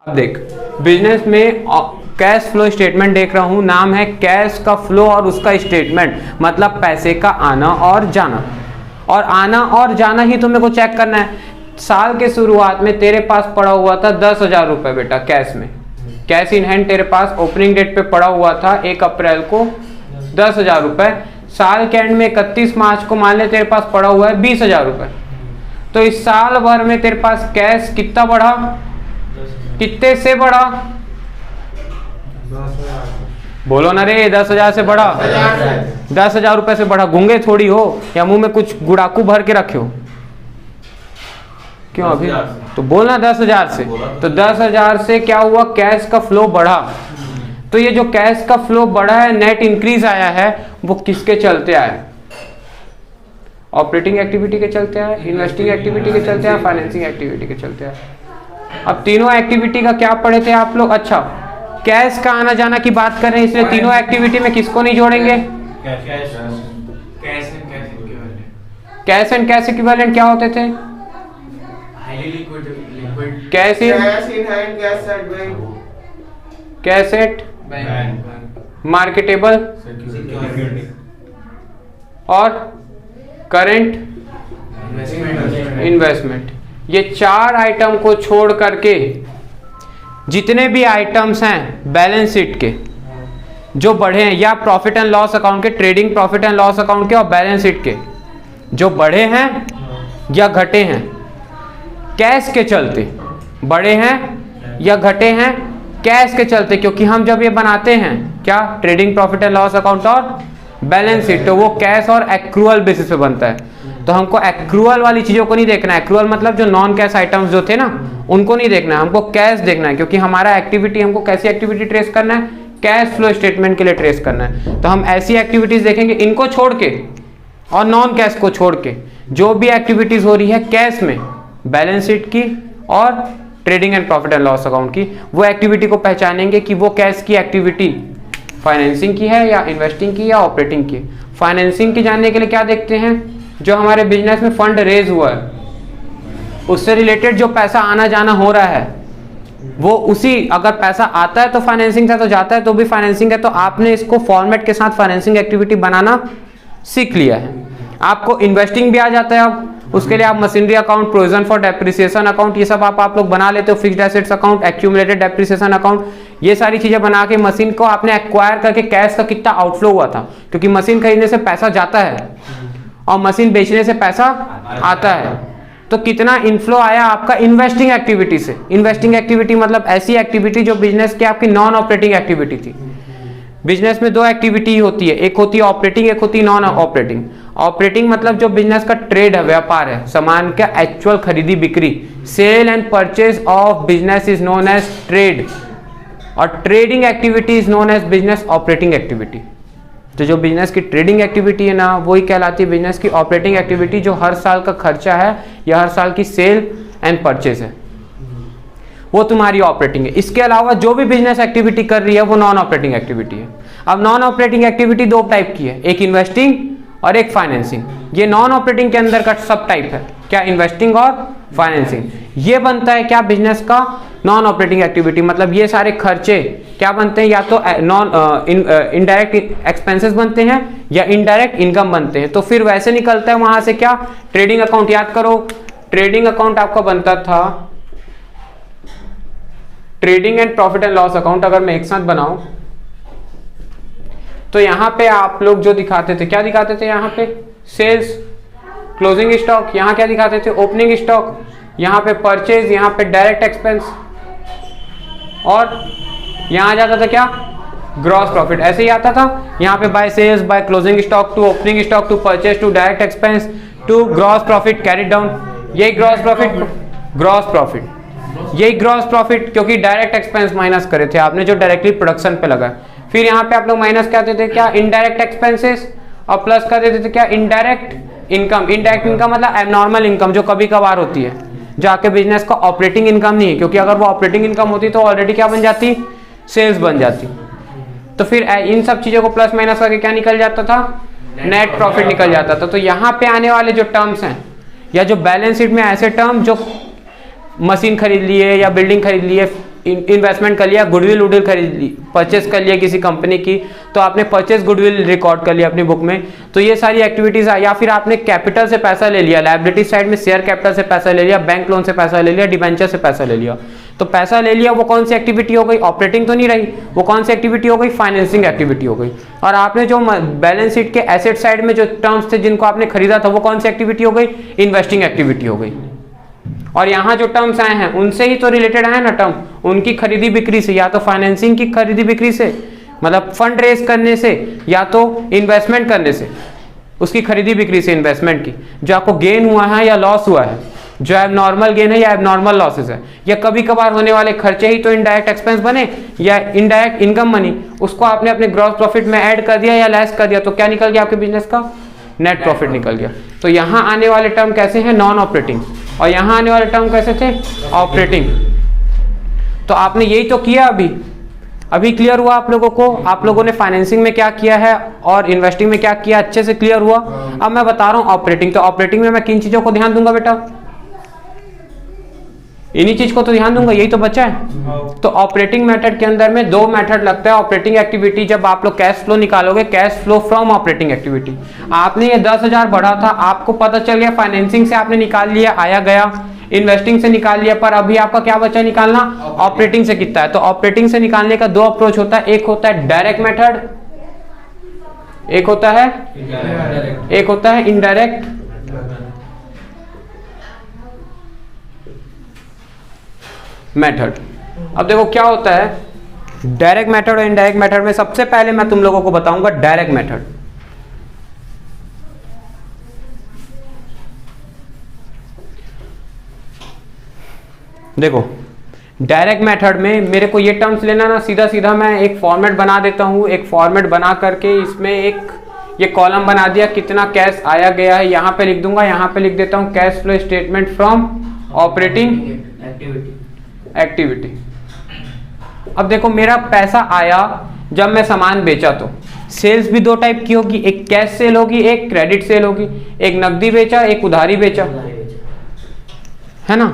अब देख, बिजनेस में कैश फ्लो स्टेटमेंट देख रहा हूं, नाम है कैश का फ्लो और उसका स्टेटमेंट, मतलब पैसे का आना और जाना। और आना और जाना ही तुम्हें को चेक करना है। साल के शुरुआत में तेरे पास पड़ा हुआ था 10,000 रुपए बेटा कैश में, कैश इन हैंड तेरे पास ओपनिंग डेट पे पड़ा हुआ था 1 अप्रैल को 10,000 रुपए। साल के एंड में 31 मार्च को मान ले तेरे पास पड़ा हुआ है 20,000 रुपए। तो इस साल भर में तेरे पास कैश कितना बढ़ा, कितने से बढ़ा, बोलो ना रे, 10,000 से बढ़ा, 10,000 रुपए से बढ़ा। गूंगे थोड़ी हो या मुंह में कुछ गुड़ाकू भर के रखे हो, क्यों अभी तो बोलना 10,000 से। तो 10,000 से क्या हुआ, कैश का फ्लो बढ़ा। तो ये जो कैश का फ्लो बढ़ा है, नेट इंक्रीज आया है, वो किसके चलते आया, ऑपरेटिंग एक्टिविटी के चलते आया, इन्वेस्टिंग एक्टिविटी के चलते आया, फाइनेंसिंग एक्टिविटी के चलते आया। अब तीनों एक्टिविटी का क्या पढ़े थे आप लोग, अच्छा कैश का आना जाना की बात कर रहे हैं, इसलिए तीनों एक्टिविटी में किसको नहीं जोड़ेंगे, कैश एंड कैश इक्विवेलेंट क्या होते थे, cash in hand, cash at marketable और करंट इन्वेस्टमेंट। ये 4 आइटम को छोड़ करके जितने भी आइटम्स हैं बैलेंस शीट के जो बढ़े हैं, या प्रॉफिट एंड लॉस अकाउंट के, trading profit and loss account के और बैलेंस शीट के जो बढ़े हैं या घटे हैं, कैश के चलते बढ़े हैं या घटे हैं, कैश के चलते। क्योंकि हम जब ये बनाते हैं क्या, trading profit and loss account और बैलेंस शीट, तो वो कैश और एक्रूअल बेसिस पे बनता है। तो हमको एक्रूअल वाली चीजों को नहीं देखना है, एक्रूअल मतलब जो नॉन कैश आइटम्स जो थे ना उनको नहीं देखना है, हमको कैश देखना है। क्योंकि हमारा एक्टिविटी, हमको कैसी एक्टिविटी ट्रेस करना है, कैश फ्लो स्टेटमेंट के लिए ट्रेस करना है। तो हम ऐसी एक्टिविटीज देखेंगे, इनको छोड़ के और नॉन कैश को छोड़ के जो भी एक्टिविटीज हो रही है कैश में, बैलेंस शीट की और trading and profit and loss account की, वो एक्टिविटी को पहचानेंगे कि वो कैश की एक्टिविटी फाइनेंसिंग की है या इन्वेस्टिंग की या ऑपरेटिंग की। फाइनेंसिंग की जानने के लिए क्या देखते हैं, जो हमारे बिजनेस में फंड रेज हुआ है उससे रिलेटेड जो पैसा आना जाना हो रहा है वो उसी, अगर पैसा आता है तो फाइनेंसिंग था, तो जाता है तो भी फाइनेंसिंग है। तो आपने इसको फॉर्मेट के साथ फाइनेंसिंग एक्टिविटी बनाना सीख लिया है। आपको इन्वेस्टिंग भी आ जाता है, अब उसके लिए आप machinery account, provision for depreciation account, ये सब आप लोग बना लेते हो, fixed assets account, accumulated depreciation account, ये सारी चीजें बना के मशीन को आपने एक्वायर करके कैश का कितना आउटफ्लो हुआ था, क्योंकि मशीन खरीदने से पैसा जाता है और मशीन बेचने से पैसा आता है, तो कितना इनफ्लो आया आपका इन्वेस्टिंग एक्टिविटी से। इन्वेस्टिंग एक्टिविटी मतलब ऐसी एक्टिविटी जो बिजनेस की आपकी नॉन ऑपरेटिंग एक्टिविटी थी। बिजनेस में 2 एक्टिविटी होती है, एक होती है ऑपरेटिंग, एक होती है नॉन ऑपरेटिंग। ऑपरेटिंग मतलब जो बिजनेस का ट्रेड है, व्यापार है, सामान का एक्चुअल खरीदी बिक्री, sale and purchase of business is known as trade, और trading activity is known as business operating activity. तो जो बिजनेस की ट्रेडिंग एक्टिविटी है ना, वही कहलाती है बिजनेस की ऑपरेटिंग एक्टिविटी, जो हर साल का खर्चा है या हर साल की सेल एंड परचेज है, वो तुम्हारी ऑपरेटिंग है। इसके अलावा जो भी बिजनेस एक्टिविटी कर रही है वो नॉन ऑपरेटिंग एक्टिविटी है। अब नॉन ऑपरेटिंग एक्टिविटी 2 टाइप की है, एक इन्वेस्टिंग और एक फाइनेंसिंग। ये नॉन ऑपरेटिंग के अंदर का सब टाइप है, क्या, इन्वेस्टिंग और फाइनेंसिंग। ये बनता है क्या, बिजनेस का नॉन ऑपरेटिंग एक्टिविटी, मतलब ये सारे खर्चे क्या बनते हैं, या तो नॉन इनडायरेक्ट एक्सपेंसेस बनते हैं या इनडायरेक्ट इनकम बनते हैं। तो फिर वैसे निकलता है वहां से क्या, ट्रेडिंग अकाउंट। याद करो, ट्रेडिंग अकाउंट आपका बनता था, trading and profit and loss account अगर मैं एक साथ बनाऊं तो यहां पे आप लोग जो दिखाते थे, क्या दिखाते थे, यहां पे सेल्स, क्लोजिंग स्टॉक, यहां क्या दिखाते थे, ओपनिंग स्टॉक, यहां पे परचेज, यहां पे डायरेक्ट एक्सपेंस, और यहां आ जाता था क्या, ग्रॉस प्रॉफिट। ऐसे ही आता था, यहां पे by sales, by closing stock to opening stock to purchase to direct expense to gross profit carried down. यही ग्रॉस प्रॉफिट, ग्रॉस प्रॉफिट, यही ग्रॉस प्रॉफिट, क्योंकि डायरेक्ट एक्सपेंस माइनस करे थे आपने जो डायरेक्टली प्रोडक्शन पे लगा। फिर यहाँ पे आप लोग माइनस क्या देते थे, क्या, इनडायरेक्ट एक्सपेंसेस, और प्लस कर देते थे क्या, इनडायरेक्ट इनकम। इनडायरेक्ट इनकम मतलब एबनॉर्मल इनकम जो कभी कभार होती है, जो आपके बिजनेस का ऑपरेटिंग इनकम नहीं है, क्योंकि अगर वो ऑपरेटिंग इनकम होती तो ऑलरेडी क्या बन जाती, सेल्स बन जाती। तो फिर इन सब चीजों को प्लस माइनस करके क्या निकल जाता था, नेट प्रॉफिट निकल जाता था। तो यहाँ पे आने वाले जो टर्म्स हैं या जो बैलेंस शीट में ऐसे टर्म जो मशीन खरीद लिए या बिल्डिंग खरीद लिए, इन्वेस्टमेंट कर लिया, गुडविल वुडविल खरीद ली, परचेस कर लिया किसी कंपनी की, तो आपने परचेस गुडविल रिकॉर्ड कर लिया अपनी बुक में, तो ये सारी एक्टिविटीज। या फिर आपने कैपिटल से पैसा ले लिया, लायबिलिटी साइड में शेयर कैपिटल से पैसा ले लिया, बैंक लोन से पैसा ले लिया, डिबेंचर से पैसा ले लिया, तो पैसा ले लिया, वो कौन सी एक्टिविटी हो गई? ऑपरेटिंग तो नहीं रही, वो कौन सी एक्टिविटी हो गई? फाइनेंसिंग एक्टिविटी हो गई। और आपने जो बैलेंस शीट के एसेट साइड में जो टर्म्स थे जिनको आपने खरीदा था, वो कौन सी एक्टिविटी हो गई? इन्वेस्टिंग एक्टिविटी हो गई। और यहाँ जो टर्म्स आए हैं उनसे ही तो रिलेटेड है ना टर्म, उनकी खरीदी बिक्री से, या तो फाइनेंसिंग की खरीदी बिक्री से, मतलब फंड रेज करने से, या तो इन्वेस्टमेंट करने से, उसकी खरीदी बिक्री से, इन्वेस्टमेंट की, जो आपको गेन हुआ है या लॉस हुआ है, जो एबनॉर्मल गेन है या एबनॉर्मल लॉसेस है, या कभी कभार होने वाले खर्चे ही तो इनडायरेक्ट एक्सपेंस बने या इनडायरेक्ट इनकम बनी, उसको आपने अपने ग्रॉस प्रॉफिट में ऐड कर दिया या लेस कर दिया, तो क्या निकल गया आपके बिजनेस का? नेट प्रॉफिट निकल गया। तो यहाँ आने वाले टर्म कैसे हैं? Non operating. और यहाँ आने वाले टर्म कैसे थे? ऑपरेटिंग। तो आपने यही तो किया अभी क्लियर हुआ आप लोगों को? आप लोगों ने फाइनेंसिंग में क्या किया है और इन्वेस्टिंग में क्या किया, अच्छे से क्लियर हुआ। अब मैं बता रहा हूँ ऑपरेटिंग। तो ऑपरेटिंग में मैं किन चीजों को ध्यान दूंगा बेटा? इन्हीं चीज को तो ध्यान दूंगा, यही तो बचा है। तो ऑपरेटिंग मेथड के अंदर में दो मेथड लगता है। ऑपरेटिंग एक्टिविटी, जब आप लोग कैश फ्लो निकालोगे, cash flow from operating activity. आपने ये 10,000 बढ़ा था, आपको पता चल गया, फाइनेंसिंग से आपने निकाल लिया, आया गया, इन्वेस्टिंग से निकाल लिया, पर अभी आपका क्या बचा निकालना? ऑपरेटिंग से कितना है। तो ऑपरेटिंग से निकालने का दो अप्रोच होता है, एक होता है डायरेक्ट मेथड, एक होता है इनडायरेक्ट। मेथड। अब देखो क्या होता है डायरेक्ट मेथड और इनडायरेक्ट मेथड में। सबसे पहले मैं तुम लोगों को बताऊंगा डायरेक्ट मेथड। देखो डायरेक्ट मेथड में मेरे को ये टर्म्स लेना ना, सीधा सीधा मैं एक फॉर्मेट बना देता हूं। एक फॉर्मेट बना करके इसमें एक ये कॉलम बना दिया, कितना कैश आया गया है यहां पे लिख दूंगा, यहां पे लिख देता हूं cash flow statement from operating activity. अब देखो मेरा पैसा आया जब मैं सामान बेचा, तो सेल्स भी दो टाइप की होगी, एक कैश सेल होगी, एक क्रेडिट सेल होगी। एक नकदी बेचा, एक उधारी बेचा, है ना।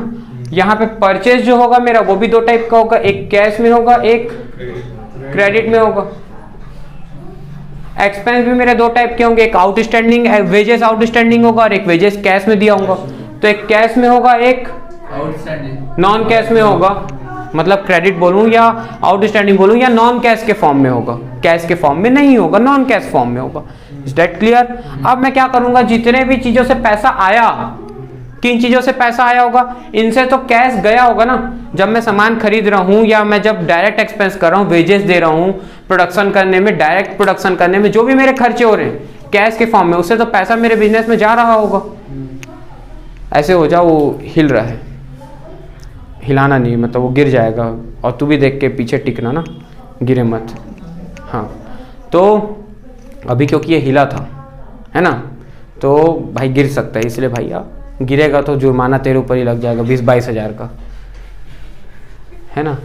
यहाँ पे परचेज जो होगा मेरा वो भी दो टाइप का होगा, एक कैश में होगा, एक क्रेडिट में होगा। एक्सपेंस भी मेरे दो टाइप के होंगे, एक आउटस्टैंडिंग वेजेस आउटस्टैंडिंग होगा और एक वेजेस कैश में दिया होगा। तो एक कैश में होगा, एक नॉन कैश में होगा, मतलब क्रेडिट बोलूं या आउटस्टैंडिंग बोलूं, या नॉन कैश के फॉर्म में होगा, कैश के फॉर्म में नहीं होगा, नॉन कैश फॉर्म में होगा। Is that clear? अब मैं क्या करूंगा, जितने भी चीजों से पैसा आया, किन चीजों से पैसा आया होगा, इनसे तो कैश गया होगा ना। जब मैं सामान खरीद रहा हूं या मैं जब डायरेक्ट एक्सपेंस कर रहा हूं, वेजेस दे रहा हूं प्रोडक्शन करने में, डायरेक्ट प्रोडक्शन करने में जो भी मेरे खर्चे हो रहे हैं कैश के फॉर्म में, उससे तो पैसा मेरे बिजनेस में जा रहा होगा। ऐसे हो जाओ, वो हिल रहा है, हिलाना नहीं, मतलब वो गिर जाएगा। और तू भी देख के पीछे टिकना ना, गिरे मत। हाँ, तो अभी क्योंकि ये हिला था, है ना, तो भाई गिर सकता है, इसलिए भैया गिरेगा तो जुर्माना तेरे ऊपर ही लग जाएगा 20-22 हज़ार का, है ना।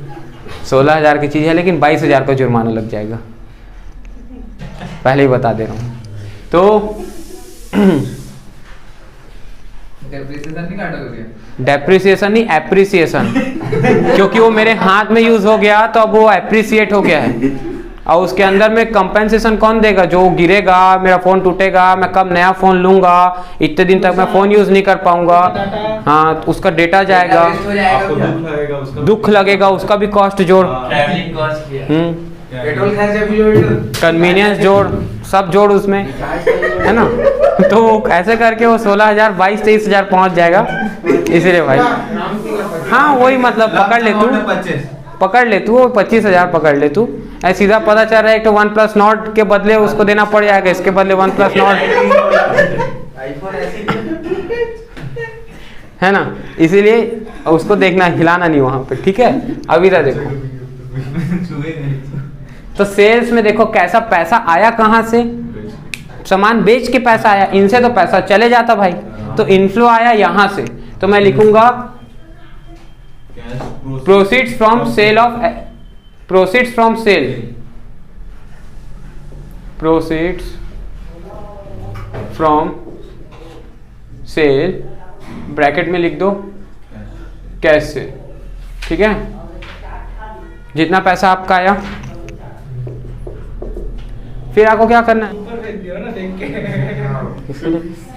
16,000 की चीज़ है लेकिन 22,000 का जुर्माना लग जाएगा, पहले ही बता दे रहा हूँ। तो डेप्रिसिएशन नहीं, एप्रिसिएशन, क्योंकि वो मेरे हाथ में यूज हो गया तो अब वो एप्रिसिएट हो गया है। और उसके अंदर में कंपेंसेशन कौन देगा? जो गिरेगा, मेरा फोन टूटेगा, मैं कब नया फोन लूंगा, इतने दिन तक मैं फोन यूज नहीं कर पाऊंगा, हाँ, तो उसका डेटा जाएगा, दुख लगेगा, उसका भी कॉस्ट जोड़, कन्वीनियंस जोड़, सब जोड़ उसमें, है ना। तो ऐसे करके वो 16,000 22-23,000 पहुंच जाएगा। इसीलिए भाई, हाँ वही, मतलब पकड़ ले तू 25,000 पकड़ ले तू। ऐसे सीधा पता चल रहा है कि OnePlus Nord के बदले उसको देना पड़ जाएगा, इसके बदले OnePlus Nord, है ना। इसीलिए उसको देखना, हिलाना नहीं वहां पे, ठीक है। अभी तक देखो, तो सेल्स में देखो कैसा पैसा आया, कहां से? सामान बेच के पैसा आया, इनसे तो पैसा चले जाता भाई। तो इनफ्लो आया यहां से, तो मैं लिखूंगा proceeds from sale of, proceeds from sale, proceeds from sale, bracket में लिख दो कैश से, ठीक है। जितना पैसा आपका आया, फिर आपको क्या करना है,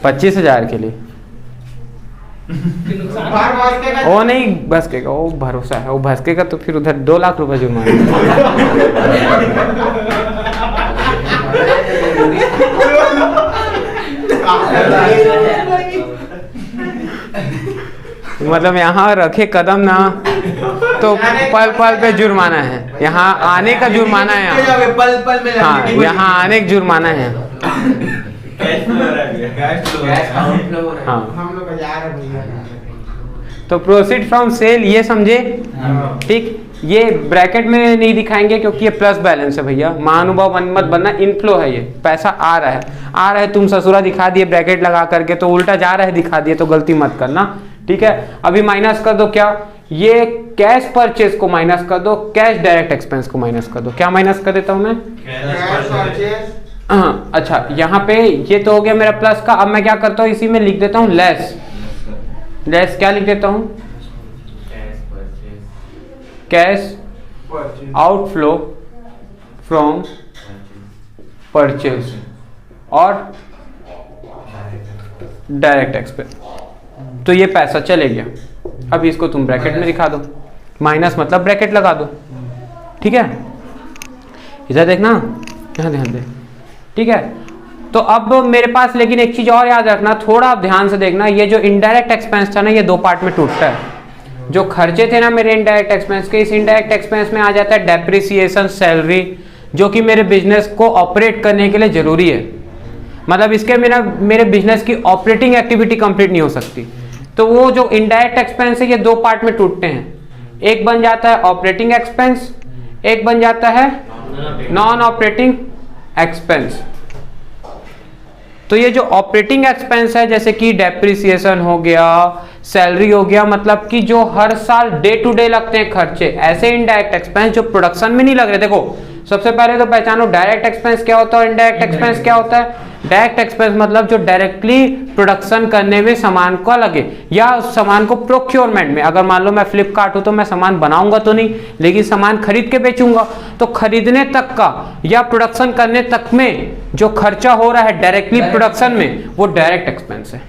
25,000 के लिए वो नहीं भसकेगा, वो भरोसा है, वो भसकेगा तो फिर उधर 2 लाख रुपए जुर्माना। मतलब यहाँ रखे कदम ना तो पल पल पे जुर्माना है, यहाँ आने का जुर्माना है, यहाँ पल पल में, हाँ यहाँ आने का जुर्माना है। हाँ हम लोग जा रहे भैया। तो प्रोसीड फ्रॉम सेल ये समझे, ठीक। ये ब्रैकेट में नहीं दिखाएंगे क्योंकि ये प्लस बैलेंस है भैया, महानुभाव मत बनना, इनफ्लो है, ये पैसा आ रहा है, तुम ससुरा दिखा दिए ब्रैकेट लगा करके, तो उल्टा जा रहा है दिखा दिए, तो गलती मत करना, ठीक है। अभी माइनस कर दो, क्या ये कैश परचेज को माइनस कर दो, कैश डायरेक्ट एक्सपेंस को माइनस कर दो। क्या माइनस कर देता हूं मैं, कैश परचेज। हाँ अच्छा, यहाँ पे ये तो हो गया मेरा प्लस का। अब मैं क्या करता हूँ, इसी में लिख देता हूँ लेस। लेस क्या लिख देता हूँ, कैश आउटफ्लो फ्रॉम परचेज और डायरेक्ट एक्सपेंस। तो ये पैसा चले गया। अब इसको तुम ब्रैकेट में दिखा दो, माइनस मतलब ब्रैकेट लगा दो, ठीक है। इधर देखना, यहाँ ध्यान दे, ठीक है। तो अब मेरे पास लेकिन एक चीज और याद रखना, थोड़ा आप ध्यान से देखना, ये जो इनडायरेक्ट एक्सपेंस था ना, ये 2 पार्ट में टूटता है। जो खर्चे थे ना मेरे इनडायरेक्ट एक्सपेंस के, इस इनडायरेक्ट एक्सपेंस में आ जाता है डेप्रिसिएशन, सैलरी, जो कि मेरे बिजनेस को ऑपरेट करने के लिए जरूरी है। मतलब इसके मेरे बिजनेस की ऑपरेटिंग एक्टिविटी कंप्लीट नहीं हो सकती। तो वो जो इनडायरेक्ट एक्सपेंस है, ये 2 पार्ट में टूटते हैं। एक बन जाता है ऑपरेटिंग एक्सपेंस, एक बन जाता है नॉन ऑपरेटिंग एक्सपेंस। तो ये जो ऑपरेटिंग एक्सपेंस है, जैसे कि डेप्रिसिएशन हो गया, सैलरी हो गया, मतलब कि जो हर साल डे टू डे लगते हैं खर्चे, ऐसे इनडायरेक्ट एक्सपेंस जो प्रोडक्शन में नहीं लग रहे। देखो सबसे पहले तो पहचानो डायरेक्ट एक्सपेंस क्या होता है और इनडायरेक्ट एक्सपेंस क्या होता है। डायरेक्ट एक्सपेंस मतलब जो डायरेक्टली प्रोडक्शन करने में सामान को लगे, या उस सामान को प्रोक्योरमेंट में, अगर मान लो मैं फ्लिपकार्ट हूं तो मैं सामान बनाऊंगा तो नहीं, लेकिन सामान खरीद के बेचूंगा, तो खरीदने तक का या प्रोडक्शन करने तक में जो खर्चा हो रहा है डायरेक्टली प्रोडक्शन में, वो डायरेक्ट एक्सपेंस है।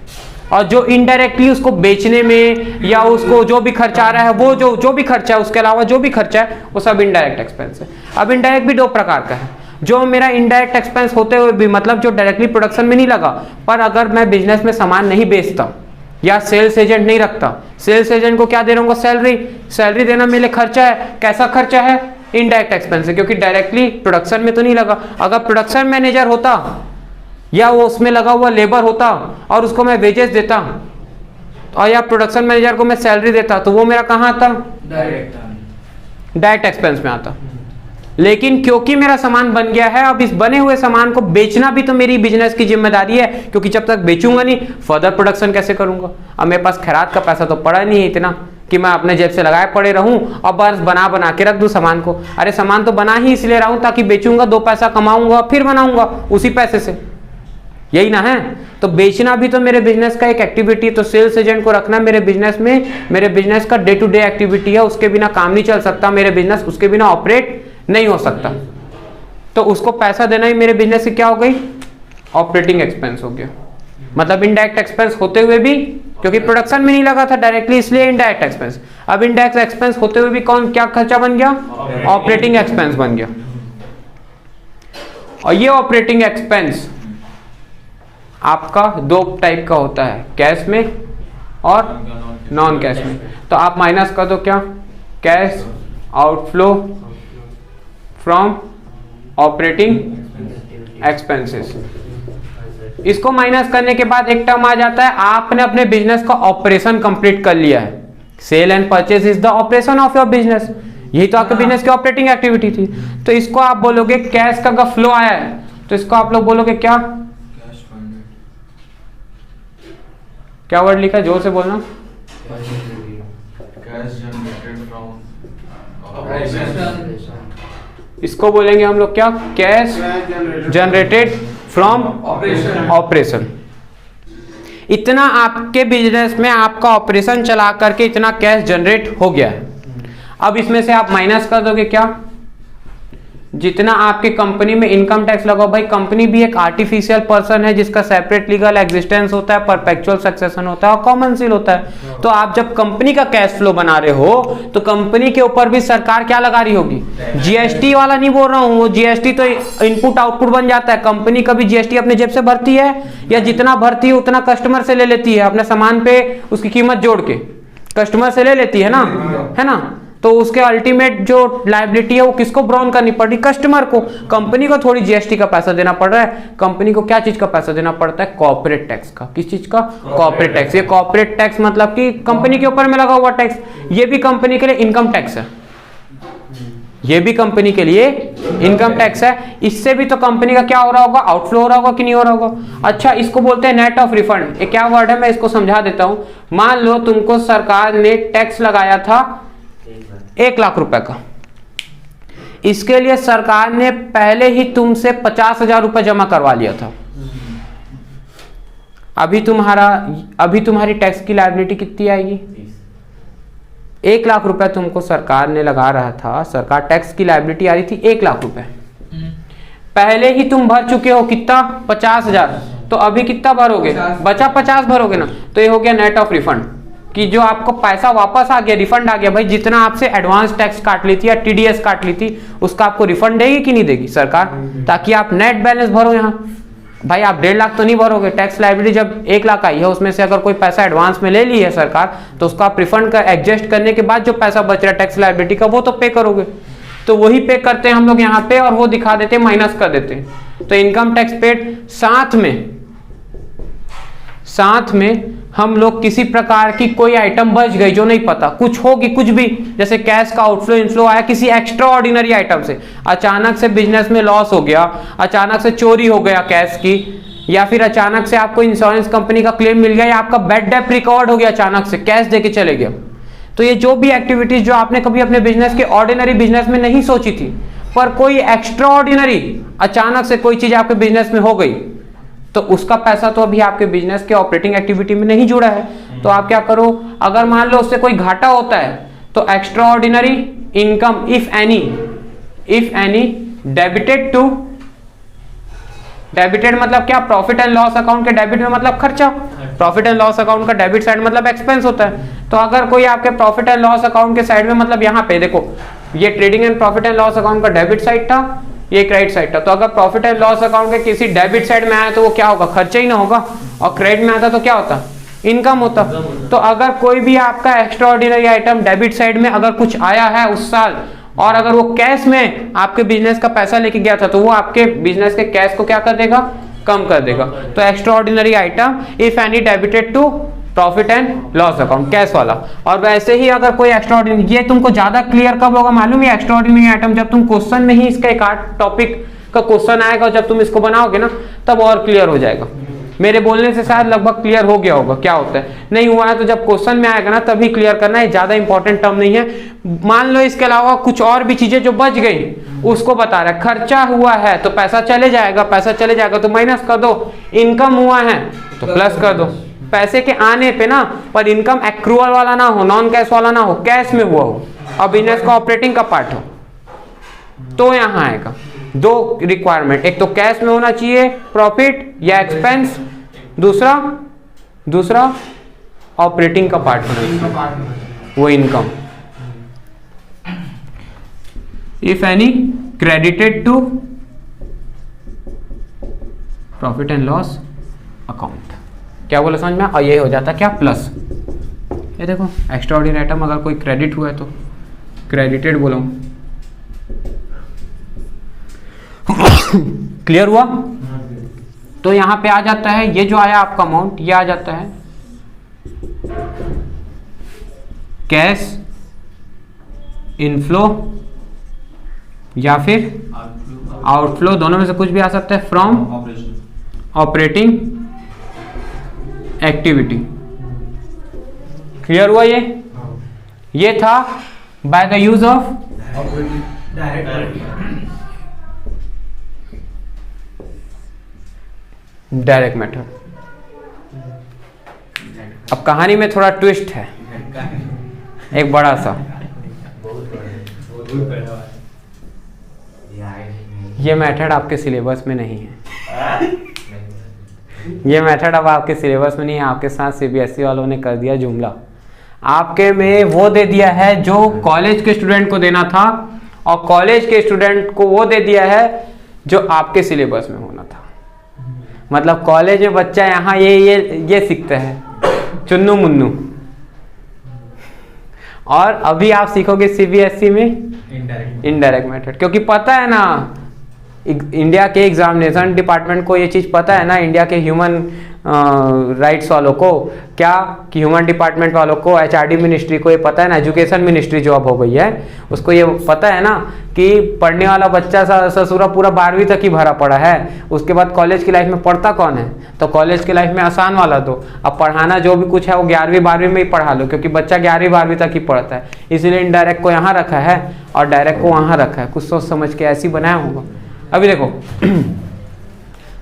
और जो इनडायरेक्टली उसको बेचने में या उसको जो भी खर्चा आ रहा है, वो जो भी खर्चा है, उसके अलावा जो भी खर्चा है, वो सब इनडायरेक्ट एक्सपेंस है। अब इनडायरेक्ट भी 2 प्रकार का है। जो मेरा इनडायरेक्ट एक्सपेंस होते हुए भी, मतलब जो डायरेक्टली प्रोडक्शन में नहीं लगा, पर अगर मैं बिजनेस में सामान नहीं बेचता या सेल्स एजेंट नहीं रखता, सेल्स एजेंट को क्या दे रहा हूँ, सैलरी देना मेरे लिए खर्चा है। कैसा खर्चा है, इनडायरेक्ट एक्सपेंस है, क्योंकि डायरेक्टली प्रोडक्शन में तो नहीं लगा। अगर प्रोडक्शन मैनेजर होता या वो उसमें लगा हुआ लेबर होता और उसको मैं वेजेस देता, और या प्रोडक्शन मैनेजर को मैं सैलरी देता, तो वो मेरा कहाँ आता, डायरेक्ट एक्सपेंस में आता। लेकिन क्योंकि मेरा सामान बन गया है, अब इस बने हुए सामान को बेचना भी तो मेरी बिजनेस की जिम्मेदारी है, क्योंकि जब तक बेचूंगा नहीं, फर्दर प्रोडक्शन कैसे करूंगा। अब मेरे पास खैरात का पैसा तो पड़ा नहीं है इतना कि मैं अपने जेब से लगाए पड़े रहूं और बस बना के रख दूं सामान को। अरे सामान तो बना ही इसलिए रहा हूं ताकि बेचूंगा, 2 पैसा कमाऊंगा, फिर बनाऊंगा उसी पैसे से, यही ना है। तो बेचना भी तो मेरे बिजनेस का एक एक्टिविटी है। तो सेल्स एजेंट को रखना मेरे बिजनेस में, मेरे बिजनेस का डे टू डे एक्टिविटी है, उसके बिना काम नहीं चल सकता मेरे बिजनेस, उसके बिना ऑपरेट नहीं हो सकता। तो उसको पैसा देना ही मेरे बिजनेस की क्या हो गई, ऑपरेटिंग एक्सपेंस हो गया। मतलब इनडायरेक्ट एक्सपेंस होते हुए भी, क्योंकि प्रोडक्शन में नहीं लगा था डायरेक्टली, इसलिए इनडायरेक्ट एक्सपेंस। अब इनडायरेक्ट एक्सपेंस होते हुए भी कौन क्या खर्चा बन गया, ऑपरेटिंग एक्सपेंस बन गया। और ये ऑपरेटिंग एक्सपेंस आपका 2 टाइप का होता है, कैश में और नॉन कैश में। तो आप माइनस कर दो, क्या, cash outflow from operating expenses. इसको माइनस करने के बाद एक टर्म आ जाता है, आपने अपने बिजनेस का ऑपरेशन कंप्लीट कर लिया है। Sale and purchase is the operation of your business, यही तो आपके बिजनेस की ऑपरेटिंग एक्टिविटी थी। तो इसको आप बोलोगे कैश का फ्लो आया है, तो इसको आप लोग बोलोगे क्या, क्या वर्ड लिखा है, जोर से बोलना, इसको बोलेंगे हम लोग क्या, कैश जनरेटेड फ्रॉम ऑपरेशन। इतना आपके बिजनेस में आपका ऑपरेशन चला करके इतना कैश जनरेट हो गया है। अब इसमें से आप माइनस कर दोगे क्या, जितना आपके कंपनी में इनकम टैक्स लगा। भाई कंपनी भी एक आर्टिफिशियल पर्सन है जिसका सेपरेट लीगल एग्जिस्टेंस होता है, परपेचुअल सक्सेशन होता है और कॉमन सील होता है। तो आप जब कंपनी का कैश फ्लो बना रहे हो तो कंपनी के ऊपर भी सरकार क्या लगा रही होगी, जीएसटी वाला नहीं बोल रहा हूं, वो जीएसटी तो इनपुट आउटपुट बन जाता है। कंपनी कभी जीएसटी अपने जेब से भरती है या जितना भरती है उतना कस्टमर से ले लेती है, अपने सामान पे उसकी कीमत जोड़ के कस्टमर से ले लेती है ना, है ना। तो उसके अल्टीमेट जो लायबिलिटी है वो किसको ब्राउन करनी पड़ रही, कस्टमर को। कंपनी को थोड़ी जीएसटी का पैसा देना पड़ रहा है, कंपनी को क्या चीज का पैसा देना पड़ता है, कॉर्पोरेट टैक्स का। किस चीज का, कॉर्पोरेट टैक्स। ये कॉर्पोरेट टैक्स मतलब कि कंपनी के ऊपर में लगा हुआ टैक्स, ये भी कंपनी के लिए इनकम टैक्स है, ये भी कंपनी के लिए इनकम टैक्स है। इससे भी तो कंपनी का क्या हो रहा होगा, आउटफ्लो हो रहा होगा कि नहीं हो रहा होगा। अच्छा, इसको बोलते हैं नेट ऑफ रिफंड। ये क्या वर्ड है, मैं इसको समझा देता हूं। मान लो तुमको सरकार ने टैक्स लगाया था 1 लाख रुपए का, इसके लिए सरकार ने पहले ही तुमसे 50,000 रुपए जमा करवा लिया था। अभी तुम्हारी टैक्स की लायबिलिटी कितनी आएगी, 1 लाख रुपए तुमको सरकार ने लगा रहा था, सरकार टैक्स की लायबिलिटी आ रही थी 1 लाख रुपए, पहले ही तुम भर चुके हो कितना, 50,000। तो अभी कितना भरोगे, बचा 50 भरोगे ना। तो ये हो गया नेट ऑफ रिफंड, कि जो आपको पैसा वापस आ गया, रिफंड आ गया। भाई जितना आपसे एडवांस टैक्स काट ली थी या टीडीएस काट ली थी, उसका आपको रिफंड देगी कि नहीं देगी सरकार, ताकि आप नेट बैलेंस भरो। यहाँ भाई आप 1.5 लाख तो नहीं भरोगे, टैक्स लायबिलिटी जब 1 लाख आई है उसमें से अगर कोई पैसा एडवांस में ले ली है सरकार, तो उसका आप रिफंड का एडजस्ट करने के बाद जो पैसा बच रहा है टैक्स लायबिलिटी का, वो तो पे करोगे। तो वही पे करते हैं हम लोग यहाँ पे, और वो दिखा देते हैं, माइनस कर देते हैं। तो इनकम टैक्स पेड, साथ में हम लोग किसी प्रकार की कोई आइटम बच गई जो नहीं पता, कुछ होगी, कुछ भी, जैसे कैश का आउटफ्लो इनफ्लो आया किसी एक्स्ट्रा ऑर्डिनरी आइटम से, अचानक से बिजनेस में लॉस हो गया, अचानक से चोरी हो गया कैश की, या फिर अचानक से आपको इंश्योरेंस कंपनी का क्लेम मिल गया, या आपका बैड डेट रिकवर्ड हो गया, अचानक से कैश देके चले गया। तो ये जो भी एक्टिविटीज जो आपने कभी अपने बिजनेस के ऑर्डिनरी बिजनेस में नहीं सोची थी, पर कोई एक्स्ट्रा ऑर्डिनरी अचानक से कोई चीज आपके बिजनेस में हो गई, तो उसका पैसा तो अभी आपके बिजनेस के ऑपरेटिंग एक्टिविटी में नहीं जुड़ा है। तो आप क्या करो, अगर मान लो उससे कोई घाटा होता है तो extra ordinary income if any debited मतलब क्या, प्रॉफिट एंड लॉस अकाउंट के डेबिट में मतलब खर्चा, प्रॉफिट एंड लॉस अकाउंट का डेबिट साइड मतलब एक्सपेंस होता है। तो अगर कोई आपके प्रॉफिट एंड लॉस अकाउंट के साइड में, मतलब यहाँ पे देखो, ये trading and profit and loss account का डेबिट साइड था, ये क्रेडिट साइड था। तो अगर प्रॉफिट एंड लॉस अकाउंट के किसी डेबिट साइड में आया तो वो क्या होगा, खर्चा ही ना होगा, और क्रेडिट में आता तो क्या होता, इनकम होता। तो अगर कोई भी आपका extra ordinary item debit side में अगर कुछ आया है उस साल, और अगर वो कैश में आपके बिजनेस का पैसा लेके गया था, तो वो आपके बिजनेस के कैश को क्या कर देगा, कम कर देगा। तो extraordinary item if any debited to profit and loss account, cash वाला। और वैसे ही अगर कोई एक्स्ट्रा ऑर्डिनरी, ये तुमको ज्यादा क्लियर कब होगा मालूम है, एक्स्ट्रा ऑर्डिनरी आइटम जब तुम क्वेश्चन में ही इसका एक टॉपिक का क्वेश्चन आएगा, जब तुम इसको बनाओगे ना तब और क्लियर हो जाएगा। मेरे बोलने से शायद लगभग क्लियर हो गया होगा क्या होता है, नहीं हुआ है तो जब क्वेश्चन में आएगा ना तभी क्लियर करना है, ज्यादा इंपॉर्टेंट टर्म नहीं है। मान लो इसके अलावा कुछ और भी चीजें जो बच गई उसको बता रहा है, खर्चा हुआ है तो पैसा चले जाएगा तो माइनस कर दो, इनकम हुआ है तो प्लस कर दो। पैसे के आने पे ना, पर इनकम एक्रूअल वाला ना हो, नॉन कैश वाला ना हो, कैश में हुआ हो और बिजनेस का ऑपरेटिंग का पार्ट हो, तो यहाँ आएगा। 2 रिक्वायरमेंट, एक तो कैश में होना चाहिए प्रॉफिट या एक्सपेंस, दूसरा ऑपरेटिंग का पार्ट होना चाहिए, वो income. If any credited to profit and loss account, क्या बोला समझ में, और ये हो जाता क्या, प्लस। ये देखो एक्स्ट्रा ऑर्डिनरी आइटम अगर कोई क्रेडिट हुआ है तो क्रेडिटेड बोला हूं, क्लियर हुआ। तो यहां पे आ जाता है, ये जो आया आपका अमाउंट, ये आ जाता है कैश इनफ्लो या फिर आउटफ्लो, दोनों में से कुछ भी आ सकता है, फ्रॉम ऑपरेटिंग एक्टिविटी। क्लियर हुआ। ये था by the use of direct method. अब कहानी में थोड़ा ट्विस्ट है, एक बड़ा सा। ये मेथड आपके सिलेबस में नहीं है। ये मेथड अब आपके सिलेबस में नहीं है, आपके साथ सीबीएसई वालों ने कर दिया जुमला। आपके में वो दे दिया है जो कॉलेज के स्टूडेंट को देना था, और कॉलेज के स्टूडेंट को वो दे दिया है जो आपके सिलेबस में होना था। मतलब कॉलेज में बच्चा यहाँ ये सीखता है चुन्नू मुन्नू, और अभी आप सीखोगे सीबीएसई में इनडायरेक्ट मेथड। क्योंकि पता है ना, इंडिया के एग्जामिनेशन डिपार्टमेंट को ये चीज़ पता है ना, इंडिया के ह्यूमन राइट्स वालों को, क्या कि ह्यूमन डिपार्टमेंट वालों को, एचआरडी मिनिस्ट्री को ये पता है ना, एजुकेशन मिनिस्ट्री जो अब हो गई है उसको ये पता है ना कि पढ़ने वाला बच्चा ससुरा पूरा 12वीं तक ही भरा पड़ा है, उसके बाद कॉलेज की लाइफ में पढ़ता कौन है। तो कॉलेज की लाइफ में आसान वाला दो, अब पढ़ाना जो भी कुछ है वो 11वीं 12वीं में ही पढ़ा लो, क्योंकि बच्चा 11वीं 12वीं तक ही पढ़ता है। इसीलिए इनडायरेक्ट को यहाँ रखा है और डायरेक्ट को वहाँ रखा है, कुछ सोच समझ के ऐसी बनाया होगा। अभी देखो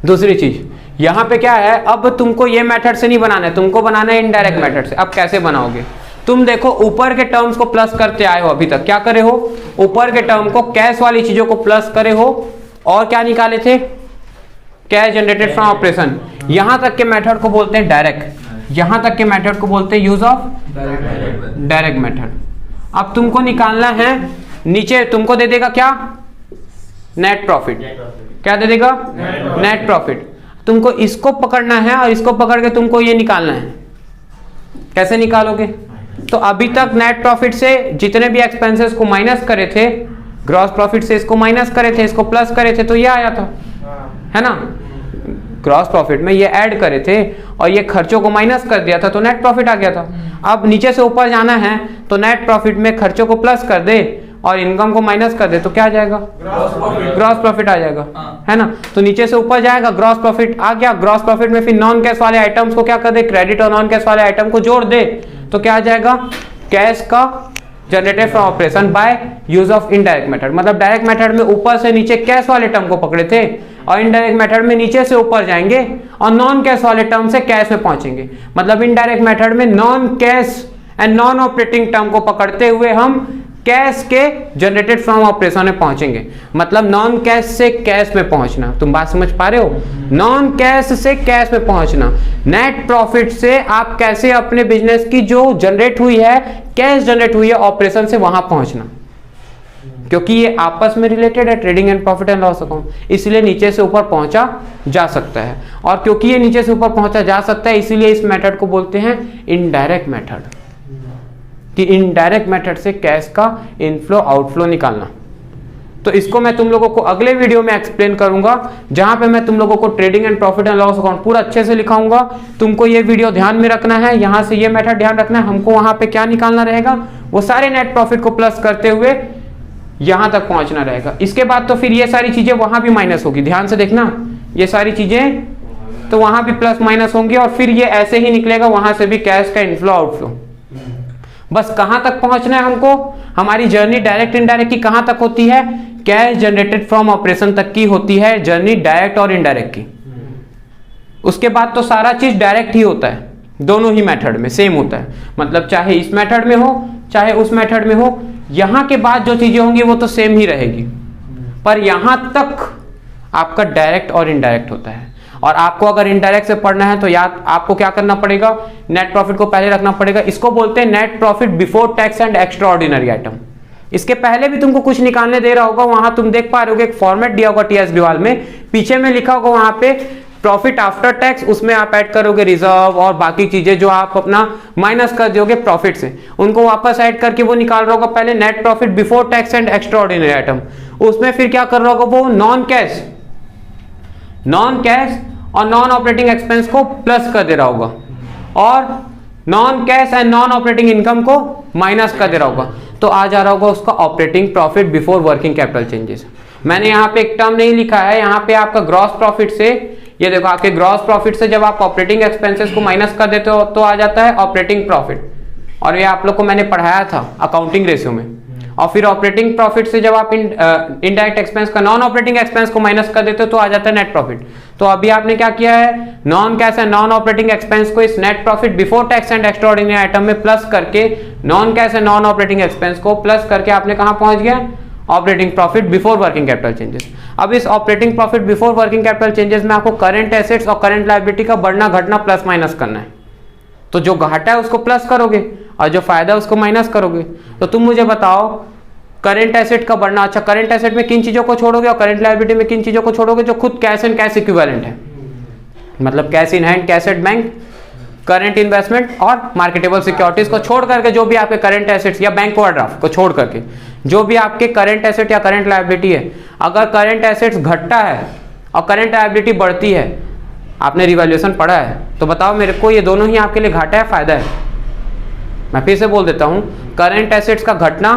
दूसरी चीज यहाँ पे क्या है, अब तुमको ये मेथड से नहीं बनाना है, तुमको बनाना है इनडायरेक्ट मेथड से। अब कैसे बनाओगे, तुम देखो ऊपर के टर्म्स को प्लस करते आए हो, अभी तक क्या करे हो, ऊपर के टर्म को कैश वाली चीजों को प्लस करे हो, और क्या निकाले थे, कैश जनरेटेड फ्रॉम ऑपरेशन। यहां तक के मेथड को बोलते हैं डायरेक्ट, यहां तक के मेथड को बोलते हैं यूज ऑफ डायरेक्ट मेथड। अब तुमको निकालना है, नीचे तुमको दे देगा क्या, नेट प्रॉफिट। क्या दे देगा, नेट प्रॉफिट। तुमको इसको पकड़ना है और इसको पकड़ के तुमको ये निकालना है। कैसे निकालोगे, तो अभी तक नेट प्रॉफिट से जितने भी एक्सपेंसेस को माइनस करे थे, ग्रॉस प्रॉफिट से इसको माइनस करे थे, इसको प्लस करे थे, तो ये आया था, है ना। ग्रॉस प्रॉफिट में ये ऐड करे थे और ये खर्चों को माइनस कर दिया था, तो नेट प्रॉफिट आ गया था। अब नीचे से ऊपर जाना है तो नेट प्रॉफिट में खर्चों को प्लस कर दे और इनकम को माइनस कर दे, तो क्या आ जाएगा, ग्रॉस प्रॉफिट आ जाएगा, है ना। तो नीचे से ऊपर जाएगा, ग्रॉस प्रॉफिट आ गया। ग्रॉस प्रॉफिट में फिर नॉन कैश वाले आइटम्स को क्या कर दे, क्रेडिट और नॉन कैश वाले आइटम को जोड़ दे, तो क्या आ जाएगा, कैश का generated from operation by use of indirect method. मतलब डायरेक्ट मेथड में ऊपर से नीचे कैश वाले टर्म को पकड़े थे, और इनडायरेक्ट मेथड में नीचे से ऊपर जाएंगे और नॉन कैश वाले टर्म से कैश में पहुंचेंगे। मतलब इनडायरेक्ट मेथड में non cash and non operating term को पकड़ते हुए हम कैश के जनरेटेड फ्रॉम ऑपरेशन में पहुंचेंगे। मतलब नॉन कैश से कैश में पहुंचना, तुम बात समझ पा रहे हो, नॉन कैश से कैश में पहुंचना। नेट प्रॉफिट से आप कैसे अपने बिजनेस की जो जनरेट हुई है, कैश जनरेट हुई है ऑपरेशन से, वहां पहुंचना, क्योंकि ये आपस में रिलेटेड है, trading and profit and loss account. इसलिए नीचे से ऊपर पहुंचा जा सकता है, और क्योंकि ये नीचे से ऊपर पहुंचा जा सकता है इसीलिए इस मेथड को बोलते हैं इनडायरेक्ट मेथड, कि इनडायरेक्ट मेथड से कैश का इनफ्लो आउटफ्लो निकालना। तो इसको मैं तुम लोगों को अगले वीडियो में एक्सप्लेन करूंगा, जहां पे मैं तुम लोगों को trading and profit and loss account पूरा अच्छे से लिखाऊंगा। तुमको ये वीडियो ध्यान में रखना है, यहां से ये मेथड ध्यान रखना है, हमको वहां पे क्या निकालना रहेगा, वो सारे नेट प्रॉफिट को प्लस करते हुए यहां तक पहुंचना रहेगा। इसके बाद तो फिर ये सारी चीजें वहां भी माइनस होगी, ध्यान से देखना, ये सारी चीजें तो वहां भी प्लस माइनस होंगी, और फिर ये ऐसे ही निकलेगा, वहां से भी कैश का इनफ्लो आउटफ्लो। बस कहां तक पहुंचना है हमको, हमारी जर्नी डायरेक्ट इनडायरेक्ट की कहां तक होती है, कैश जनरेटेड फ्रॉम ऑपरेशन तक की होती है जर्नी, डायरेक्ट और इनडायरेक्ट की। उसके बाद तो सारा चीज डायरेक्ट ही होता है, दोनों ही मेथड में सेम होता है। मतलब चाहे इस मेथड में हो चाहे उस मेथड में हो, यहां के बाद जो चीजें होंगी वो तो सेम ही रहेगी, पर यहां तक आपका डायरेक्ट और इनडायरेक्ट होता है। और आपको अगर इनडायरेक्ट से पढ़ना है तो याद आपको क्या करना पड़ेगा, नेट प्रॉफिट को पहले रखना पड़ेगा। इसको बोलते हैं net profit before tax and extra ordinary item. इसके पहले भी तुमको कुछ निकालने दे रहा होगा, वहां तुम देख पा रहे हो एक फॉर्मेट दिया होगा टीएस ग्लोबल में, पीछे में लिखा होगा वहां पे प्रॉफिट आफ्टर टैक्स, उसमें आप ऐड करोगे रिजर्व और बाकी चीजें जो आप अपना माइनस कर दोगे प्रॉफिट से, उनको वापस ऐड करके वो निकाल रहा होगा पहले net profit before tax and extra ordinary item. उसमें फिर क्या कर रहा होगा वो नॉन कैश और नॉन ऑपरेटिंग एक्सपेंस को प्लस कर दे रहा होगा, और non cash and non operating income को माइनस कर दे रहा होगा, तो आ जा रहा होगा उसका operating profit before working capital changes. मैंने यहाँ पे एक टर्म नहीं लिखा है, यहाँ पे आपका ग्रॉस प्रॉफिट से, ये देखो आपके ग्रॉस प्रॉफिट से जब आप ऑपरेटिंग एक्सपेंसेस को माइनस कर देते हो तो आ जाता है ऑपरेटिंग प्रॉफिट, और ये आप लोग को मैंने पढ़ाया था अकाउंटिंग रेशियो में। और फिर ऑपरेटिंग प्रॉफिट से जब आप इनडायरेक्ट एक्सपेंस का नॉन ऑपरेटिंग एक्सपेंस को माइनस कर देते हो तो आ जाता है नेट प्रॉफिट। तो अभी आपने क्या किया है, non cash and non operating expense को इस net profit before tax and extra ordinary item में प्लस करके, non cash and non operating expense को प्लस करके आपने कहां पहुंच गया, operating profit before working capital changes. अब इस operating profit before working capital changes में आपको करंट एसेट्स और करंट लायबिलिटी का बढ़ना घटना प्लस माइनस करना है। तो जो घाटा है उसको प्लस करोगे और जो फायदा है उसको माइनस करोगे। तो तुम मुझे बताओ करंट एसेट का बढ़ना, अच्छा करंट एसेट में किन चीजों को छोड़ोगे और करंट लायबिलिटी में किन चीजों को छोड़ोगे जो खुद कैश एंड कैश इक्विवेलेंट है, मतलब cash in hand, cash at bank, current investment और मार्केटेबल सिक्योरिटीज को छोड़ करके जो भी आपके करंट एसेट्स या बैंक ओवरड्राफ्ट को छोड़ करके जो भी आपके करंट एसेट या करंट लायबिलिटी है, अगर करंट एसेट्स घटता है और करंट लायबिलिटी बढ़ती है, आपने रिवैल्यूएशन पढ़ा है, तो बताओ मेरे को ये दोनों ही आपके लिए घाटा है फायदा है? मैं फिर से बोल देता हूं, करंट एसेट्स का घटना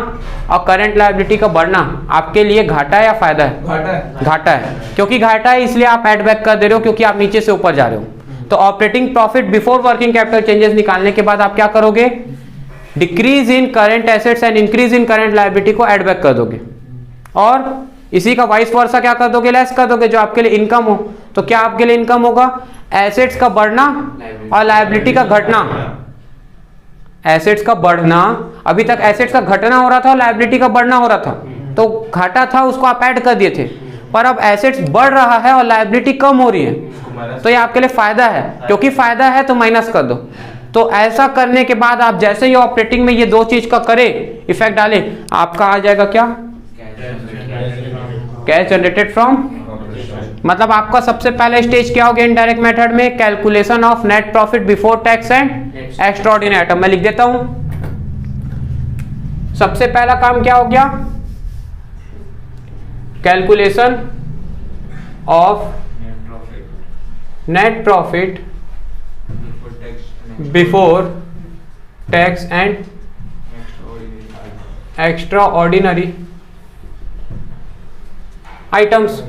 और करंट लायबिलिटी का बढ़ना आपके लिए घाटा है या फायदा है? घाटा है। घाटा है। क्योंकि घाटा है इसलिए आप एड बैक कर दे रहे हो, क्योंकि आप नीचे से ऊपर जा रहे हो। तो operating profit before working capital changes निकालने के बाद आप क्या करोगे? Decrease in current assets and increase in current liability को एड बैक कर दोगे और इसी का वाइस वर्सा क्या कर दोगे? लेस कर दोगे, जो आपके लिए इनकम हो। तो क्या आपके लिए इनकम होगा? एसेट्स का बढ़ना और लायबिलिटी का घटना। एसेट्स का बढ़ना, अभी तक एसेट्स का घटना हो रहा था और लायबिलिटी का बढ़ना हो रहा था, तो घाटा था उसको आप ऐड कर दिए थे। पर अब एसेट्स बढ़ रहा है और लायबिलिटी कम हो रही है, तो ये आपके लिए फायदा है। क्योंकि फायदा है तो माइनस कर दो। तो ऐसा करने के बाद आप जैसे ही ऑपरेटिंग में ये दो चीज का करे, इफेक्ट डाले, आपका आ जाएगा क्या? कैश जनरेटेड फ्रॉम, मतलब आपका सबसे पहला स्टेज क्या हो गया इनडायरेक्ट मेथड में? Calculation of net profit before tax and extraordinary item. मैं लिख देता हूं, सबसे पहला काम क्या हो गया? Calculation of net profit before tax and extra ordinary items.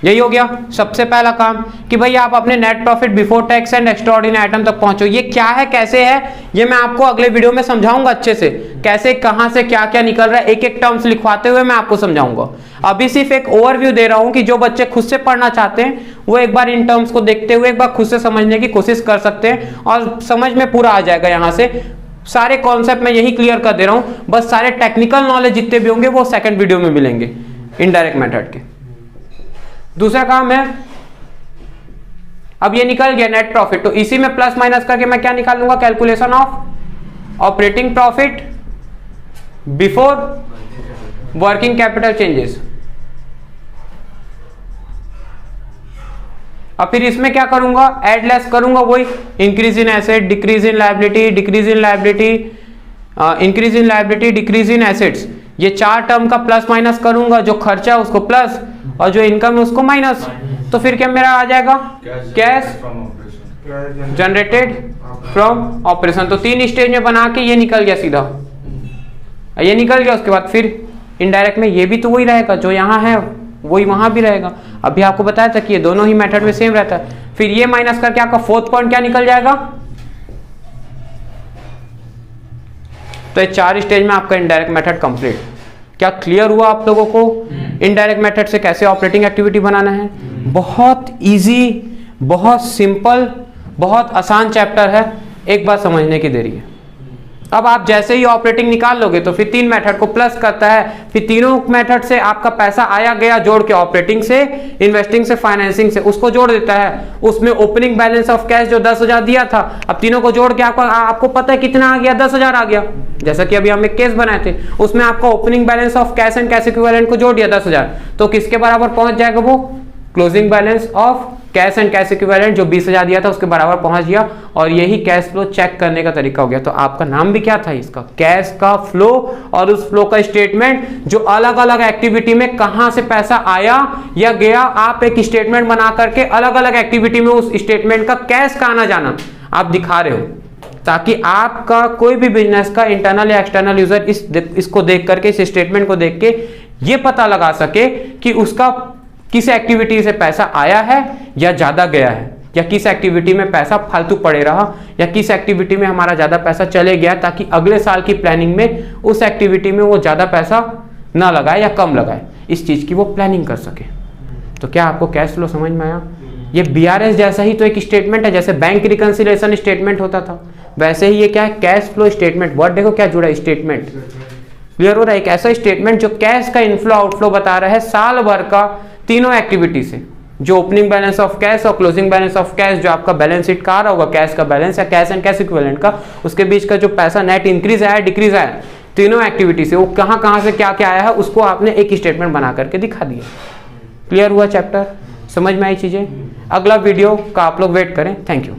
यही हो गया सबसे पहला काम कि भाई आप अपने net profit before tax and extra ordinary item तक पहुंचो। ये क्या है, कैसे है, ये मैं आपको अगले वीडियो में समझाऊंगा अच्छे से, कैसे कहां से क्या क्या निकल रहा है, एक एक टर्म्स लिखवाते हुए मैं आपको समझाऊंगा। अभी सिर्फ एक ओवरव्यू दे रहा हूं कि जो बच्चे खुद से पढ़ना चाहते हैं वो एक बार इन टर्म्स को देखते हुए एक बार खुद से समझने की कोशिश कर सकते हैं और समझ में पूरा आ जाएगा। यहां से सारे कॉन्सेप्ट मैं यही क्लियर कर दे रहा हूं, बस सारे टेक्निकल नॉलेज जितने भी होंगे वो सेकंड वीडियो में मिलेंगे इनडायरेक्ट मेथड के। दूसरा काम है, अब ये निकल गया नेट प्रॉफिट, तो इसी में प्लस माइनस करके मैं क्या निकाल लूंगा? Calculation of operating profit before working capital changes. अब फिर इसमें क्या करूंगा? एड लेस करूंगा, वही increase in asset, decrease in liability, decrease in liability, increase in liability, decrease in assets. ये चार टर्म का प्लस माइनस करूंगा, जो खर्चा है उसको प्लस और जो इनकम है उसको माइनस। तो फिर क्या मेरा आ जाएगा? Cash generated from operation. तो तीन स्टेज में बना के ये निकल गया सीधा, ये निकल गया। उसके बाद फिर इनडायरेक्ट में ये भी तो वही रहेगा, जो यहाँ है वही वहां भी रहेगा। अभी आपको बताया था कि ये दोनों ही मेथड में सेम रहता है। फिर ये माइनस करके आपका फोर्थ पॉइंट क्या निकल जाएगा? तो ये चार स्टेज में आपका इनडायरेक्ट मेथड कंप्लीट। क्या क्लियर हुआ आप लोगों को इनडायरेक्ट मेथड से कैसे ऑपरेटिंग एक्टिविटी बनाना है? बहुत इजी, बहुत सिंपल, बहुत आसान चैप्टर है, एक बार समझने की देरी है। अब आप जैसे ही ऑपरेटिंग निकाल लोगे तो फिर तीन मेथड को प्लस करता है, फिर तीनों मेथड से आपका पैसा आया गया जोड़ के, ऑपरेटिंग से, इन्वेस्टिंग से, फाइनेंसिंग से, उसको जोड़ देता है। उसमें ओपनिंग बैलेंस ऑफ कैश जो 10,000 दिया था, अब तीनों को जोड़ के आपको पता है कितना आ गया? 10,000 आ गया। जैसा कि अभी हम एक केस बनाए थे, उसमें आपका opening balance of cash and cash equivalent को जोड़ दिया 10,000, तो किसके बराबर पहुंच जाएगा? वो closing balance of cash and cash equivalent जो 20,000 दिया था उसके बराबर पहुंच गया। और यही कैश फ्लो चेक करने का तरीका हो गया। तो आपका नाम भी क्या था इसका? कैश का फ्लो। और उस फ्लो का स्टेटमेंट जो अलग अलग एक्टिविटी में कहां से पैसा आया या गया, आप एक स्टेटमेंट बना करके अलग अलग एक्टिविटी में उस स्टेटमेंट का कैश का आना जाना आप दिखा रहे हो, ताकि आपका कोई भी बिजनेस का इंटरनल या एक्सटर्नल यूजर इसको देख करके, इस स्टेटमेंट को देख के ये पता लगा सके कि उसका किस एक्टिविटी से पैसा आया है या ज्यादा गया है, या किस एक्टिविटी में पैसा फालतू पड़े रहा, या किस एक्टिविटी में हमारा ज्यादा पैसा चले गया, ताकि अगले साल की प्लानिंग में उस एक्टिविटी में वो ज्यादा पैसा ना लगाए या कम लगाए, इस चीज की वो प्लानिंग कर सके। तो क्या आपको कैश फ्लो समझ में आया? ये बीआरएस जैसा ही तो एक स्टेटमेंट है, जैसे बैंक रिकंसिलिएशन स्टेटमेंट होता था, वैसे ही ये क्या है? Cash flow statement. वर्ड देखो क्या जुड़ा है, स्टेटमेंट। क्लियर हो रहा है? एक ऐसा स्टेटमेंट जो कैश का इनफ्लो आउटफ्लो बता रहा है साल भर का तीनों एक्टिविटी से, जो ओपनिंग बैलेंस ऑफ कैश और क्लोजिंग बैलेंस ऑफ कैश जो आपका बैलेंस शीट का आ रहा होगा, कैश का बैलेंस या कैश एंड कैश इक्विवेलेंट का, उसके बीच का जो पैसा नेट इंक्रीज आया डिक्रीज आया तीनों एक्टिविटी से, वो कहां से क्या क्या आया है उसको आपने एक स्टेटमेंट बना करके दिखा दिया। क्लियर हुआ चैप्टर? समझ में आई चीजें? अगला वीडियो का आप लोग वेट करें। Thank you.